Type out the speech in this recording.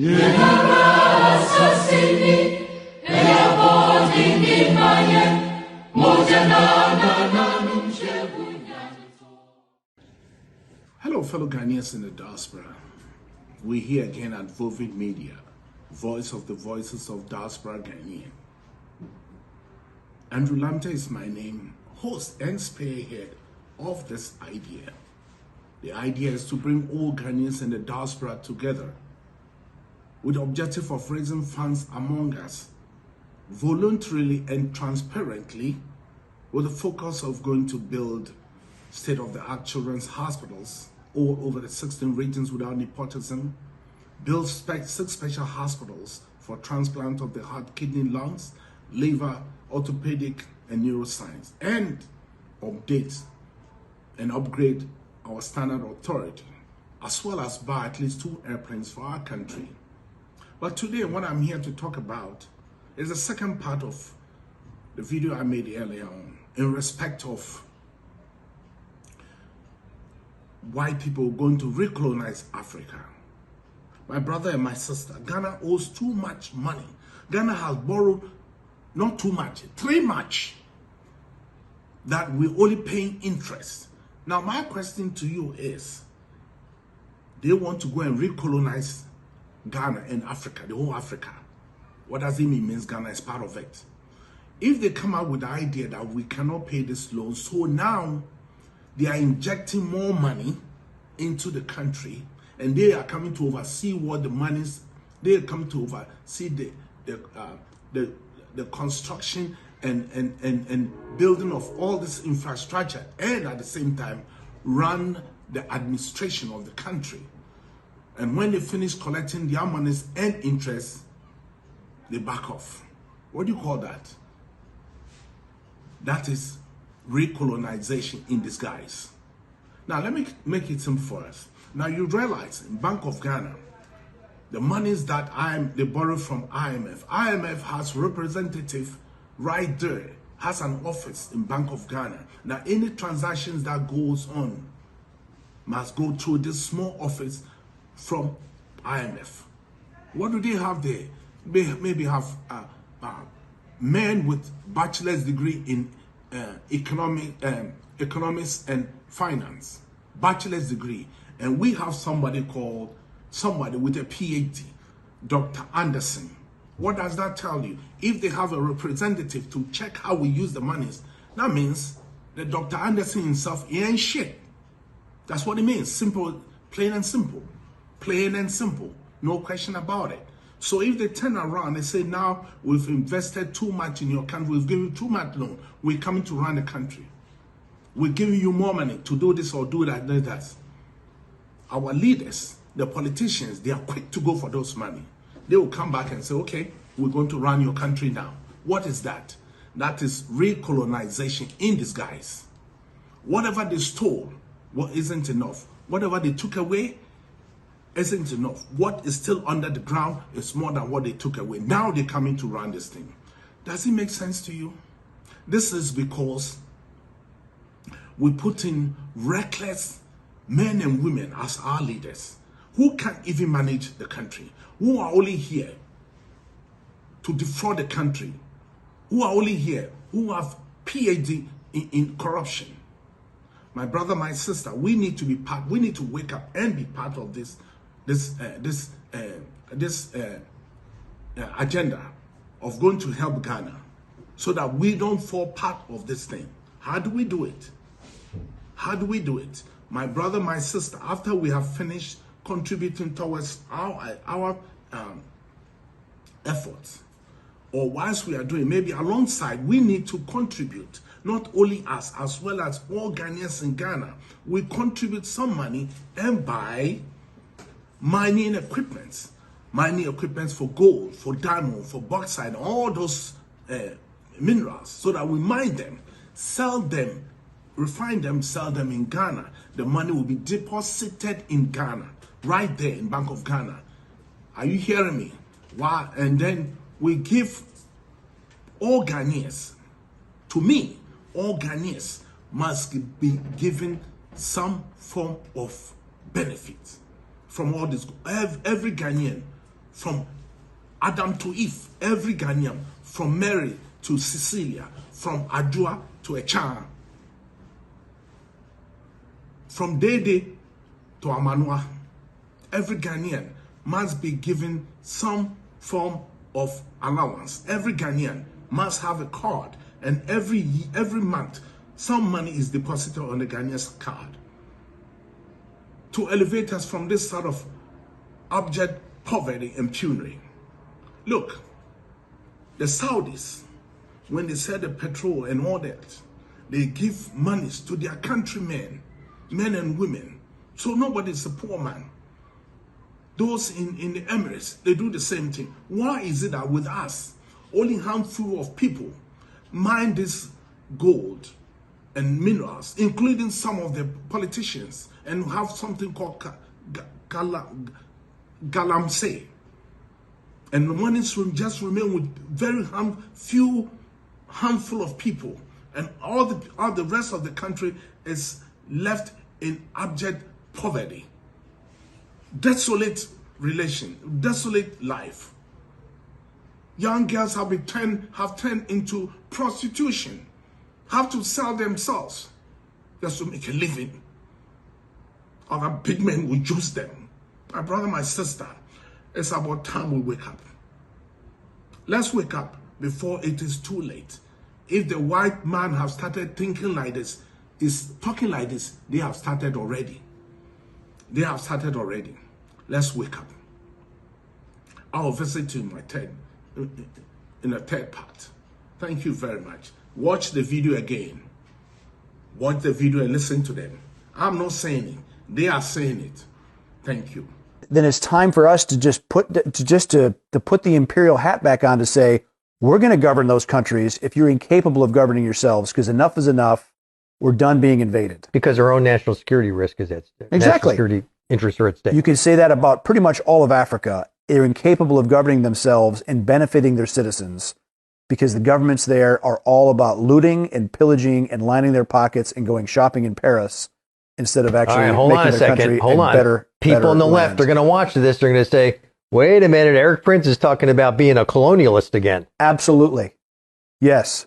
Hello, fellow Ghanaians in the diaspora. We're here again at Vovid Media, voice of the voices of diaspora Ghanaian. Andrew Lamte is my name, host and spearhead of this idea. The idea is to bring all Ghanaians in the diaspora together with the objective of raising funds among us voluntarily and transparently, with the focus of going to build state-of-the-art children's hospitals all over the 16 regions without nepotism, build 6 special hospitals for transplant of the heart, kidney, lungs, liver, orthopedic, and neuroscience, and update and upgrade our standard authority, as well as buy at least 2 airplanes for our country. But today, what I'm here to talk about is the second part of the video I made earlier on in respect of why people are going to recolonize Africa. My brother and my sister, Ghana owes too much money. Ghana has borrowed not too much, too much, that we're only paying interest. Now, my question to you is, they want to go and recolonize Ghana and Africa, the whole Africa. What does it mean? It means Ghana is part of it. If they come out with the idea that we cannot pay this loan, so now they are injecting more money into the country, and they are coming to oversee what the monies. They are coming to oversee the construction and building of all this infrastructure, and at the same time run the administration of the country. And when they finish collecting their monies and interest, they back off. What do you call that? That is recolonization in disguise. Now, let me make it simple for us. Now, you realize in Bank of Ghana, the monies that they borrow from IMF has representative right there, has an office in Bank of Ghana. Now, any transactions that goes on must go through this small office from IMF. What do they have there? They maybe have men with bachelor's degree in economics and finance, bachelor's degree, and we have somebody with a PhD, Dr. Anderson. What does that tell you? If they have a representative to check how we use the monies, that means that Dr. Anderson himself, he ain't shit. That's what it means. Simple, plain and simple. Plain and simple. No question about it. So if they turn around and say, now we've invested too much in your country, we've given you too much loan, we're coming to run the country, we're giving you more money to do this or do that. Our leaders, the politicians, they are quick to go for those money. They will come back and say, okay, we're going to run your country now. What is that? That is recolonization in disguise. Whatever they stole, what isn't enough. Whatever they took away isn't enough. What is still under the ground is more than what they took away. Now they're coming to run this thing. Does it make sense to you? This is because we put in reckless men and women as our leaders who can't even manage the country, who are only here to defraud the country, who are only here, who have PhD in corruption. My brother, my sister, we need to be part. We need to wake up and be part of this agenda of going to help Ghana, so that we don't fall part of this thing. How do we do it? How do we do it? My brother, my sister, after we have finished contributing towards our efforts, or whilst we are doing, maybe alongside, we need to contribute. Not only us, as well as all Ghanaians in Ghana. We contribute some money and buy mining equipment for gold, for diamond, for bauxite, all those minerals, so that we mine them, sell them, refine them, sell them in Ghana. The money will be deposited in Ghana, right there in Bank of Ghana. Are you hearing me? Wow. And then we give all Ghanaians, to me, all Ghanaians must be given some form of benefit from all this. Every Ghanaian from Adam to Eve, every Ghanaian, from Mary to Cecilia, from Adua to Echan, from Dede to Amanua, every Ghanaian must be given some form of allowance. Every Ghanaian must have a card, and every month, some money is deposited on the Ghanaian's card to elevate us from this sort of abject poverty and penury. Look, the Saudis, when they sell the petrol and all that, they give monies to their countrymen, men and women. So nobody's a poor man. Those in the Emirates, they do the same thing. Why is it that with us, only a handful of people mine this gold and minerals, including some of the politicians, and have something called galamsey, and the money just remain with very few handful of people, and all the rest of the country is left in abject poverty, desolate life. Young girls have turned into prostitution, have to sell themselves just to make a living. Other big men will use them. My brother, my sister, it's about time we wake up. Let's wake up before it is too late. If the white man have started thinking like this, is talking like this, they have started already. Let's wake up. I'll visit you in the third part. Thank you very much. Watch the video again. Watch the video and listen to them. I'm not saying it. They are saying it. Thank you. Then it's time for us to just put the imperial hat back on to say, we're going to govern those countries if you're incapable of governing yourselves, because enough is enough. We're done being invaded. Because our own national security risk is at stake. Exactly. National security interests are at stake. You can say that about pretty much all of Africa. They're incapable of governing themselves and benefiting their citizens because the governments there are all about looting and pillaging and lining their pockets and going shopping in Paris instead of actually making their country better. People on the left are going to watch this. They're going to say, wait a minute, Eric Prince is talking about being a colonialist again. Absolutely. Yes.